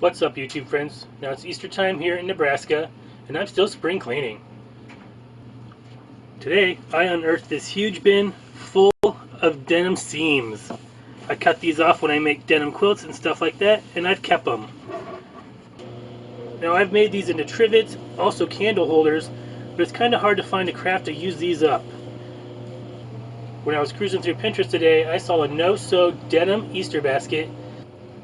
What's up, YouTube friends? Now it's Easter time here in Nebraska, and I'm still spring cleaning. Today, I unearthed this huge bin full of denim seams. I cut these off when I make denim quilts and stuff like that, and I've kept them. Now I've made these into trivets, also candle holders, but it's kind of hard to find a craft to use these up. When I was cruising through Pinterest today, I saw a no-sew denim Easter basket.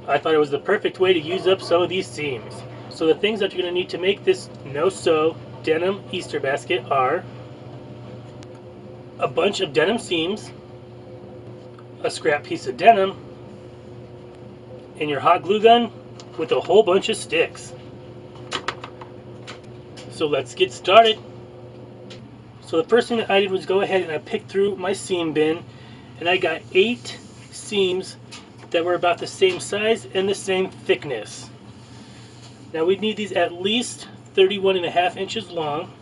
I thought it was the perfect way to use up some of these seams. So the things that you're going to need to make this no-sew denim Easter basket are a bunch of denim seams, a scrap piece of denim, and your hot glue gun with a whole bunch of sticks. So let's get started. So the first thing that I did was go ahead and I picked through my seam bin, and I got 8 seams that were about the same size and the same thickness. Now we need these at least 31.5 inches long.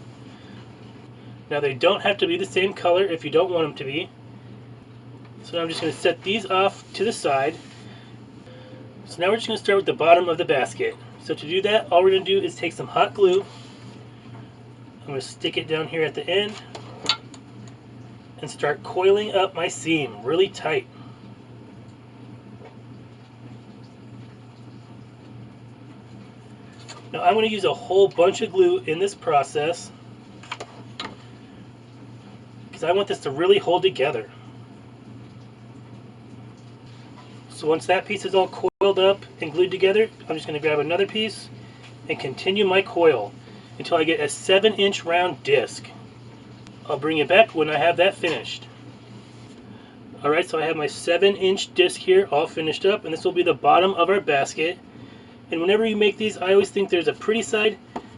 Now they don't have to be the same color if you don't want them to be. So now I'm just going to set these off to the side. So now we're just going to start with the bottom of the basket. So to do that, all we're going to do is take some hot glue. I'm going to stick it down here at the end and start coiling up my seam really tight. Now I'm going to use a whole bunch of glue in this process because I want this to really hold together. So once that piece is all coiled up and glued together, I'm just going to grab another piece and continue my coil until I get a 7-inch round disc. I'll bring it back when I have that finished. Alright, so I have my 7-inch disc here all finished up, and this will be the bottom of our basket. And whenever you make these, I always think there's a pretty side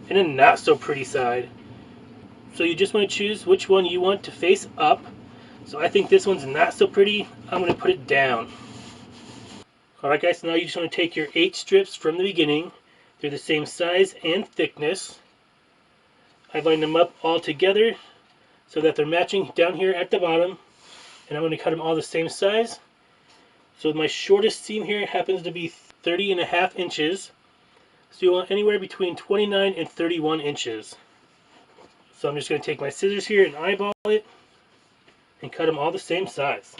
and a not so pretty side. So you just want to choose which one you want to face up. So I think this one's not so pretty. I'm going to put it down. Alright guys, so now you just want to take your 8 strips from the beginning. They're the same size and thickness. I've lined them up all together so that they're matching down here at the bottom. And I'm going to cut them all the same size. So my shortest seam here happens to be 30.5 inches. So you want anywhere between 29 and 31 inches. So I'm just going to take my scissors here and eyeball it and cut them all the same size.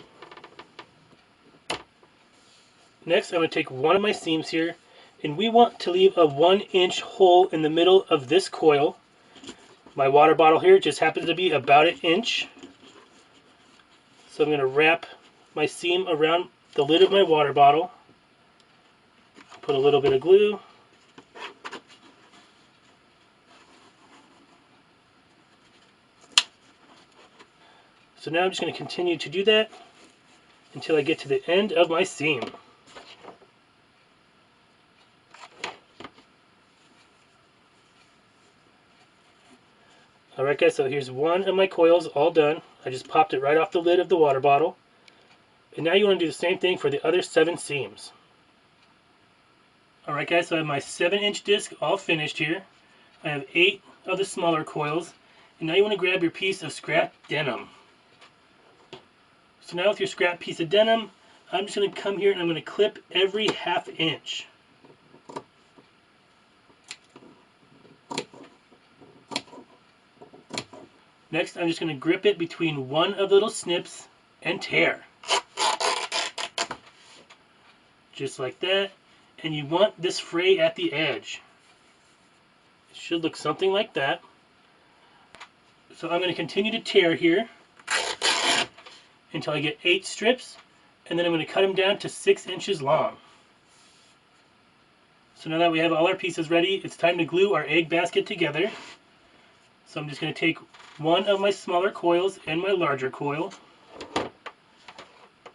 Next, I'm going to take one of my seams here, and we want to leave a 1-inch hole in the middle of this coil. My water bottle here just happens to be about 1 inch. So I'm going to wrap my seam around the lid of my water bottle. Put a little bit of glue. So now I'm just going to continue to do that until I get to the end of my seam. Alright guys, so here's one of my coils all done. I just popped it right off the lid of the water bottle. And now you want to do the same thing for the other 7 seams. Alright guys, so I have my 7-inch disc all finished here. I have 8 of the smaller coils. And now you want to grab your piece of scrap denim. So now with your scrap piece of denim, I'm just going to come here and I'm going to clip every 1/2 inch. Next, I'm just going to grip it between one of the little snips and tear. Just like that. And you want this fray at the edge. It should look something like that. So I'm going to continue to tear here until I get 8 strips, and then I'm going to cut them down to 6 inches long. So now that we have all our pieces ready, it's time to glue our egg basket together. So I'm just going to take one of my smaller coils and my larger coil,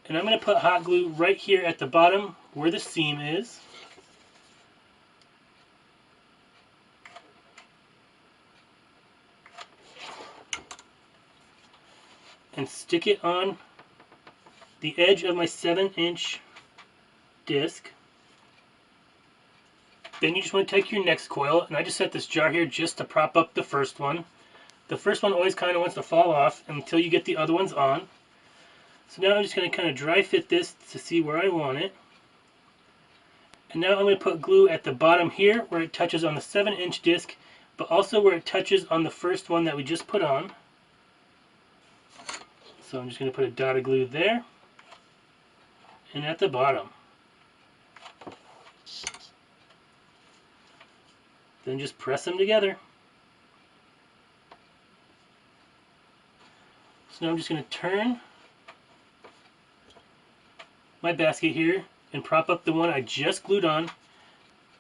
and I'm going to put hot glue right here at the bottom where the seam is. And stick it on the edge of my 7-inch disc. Then you just want to take your next coil, and I just set this jar here just to prop up the first one. The first one always kind of wants to fall off until you get the other ones on. So now I'm just going to kind of dry fit this to see where I want it. And now I'm going to put glue at the bottom here where it touches on the 7-inch disc, but also where it touches on the first one that we just put on. So I'm just going to put a dot of glue there and at the bottom. Then just press them together. So now I'm just going to turn my basket here and prop up the one I just glued on.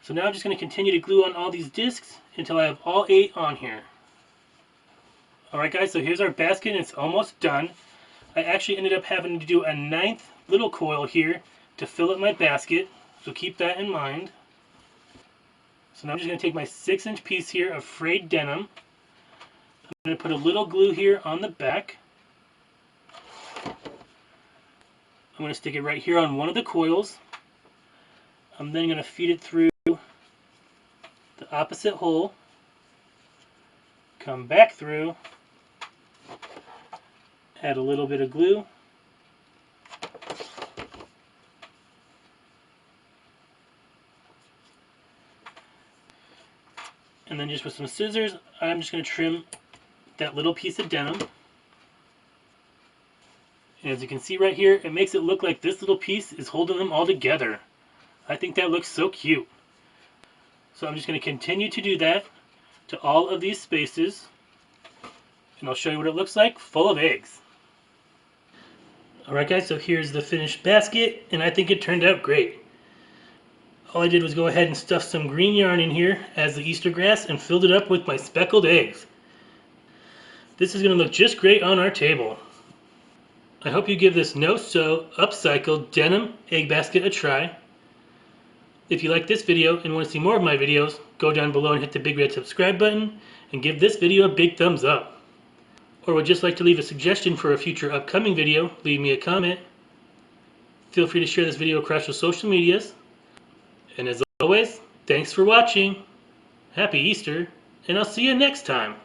So now I'm just going to continue to glue on all these discs until I have all 8 on here. Alright guys, so here's our basket and it's almost done. I actually ended up having to do a 9th little coil here to fill up my basket, so keep that in mind. So now I'm just going to take my 6-inch piece here of frayed denim. I'm going to put a little glue here on the back. I'm going to stick it right here on one of the coils. I'm then going to feed it through the opposite hole, come back through, add a little bit of glue, and then just with some scissors, I'm just going to trim that little piece of denim. And as you can see right here, it makes it look like this little piece is holding them all together. I think that looks so cute. So I'm just going to continue to do that to all of these spaces, and I'll show you what it looks like full of eggs. Alright guys, so here's the finished basket, and I think it turned out great. All I did was go ahead and stuff some green yarn in here as the Easter grass and filled it up with my speckled eggs. This is going to look just great on our table. I hope you give this no-sew, upcycled denim egg basket a try. If you like this video and want to see more of my videos, go down below and hit the big red subscribe button and give this video a big thumbs up. Or would just like to leave a suggestion for a future upcoming video, leave me a comment. Feel free to share this video across your social medias. And as always, thanks for watching. Happy Easter, and I'll see you next time.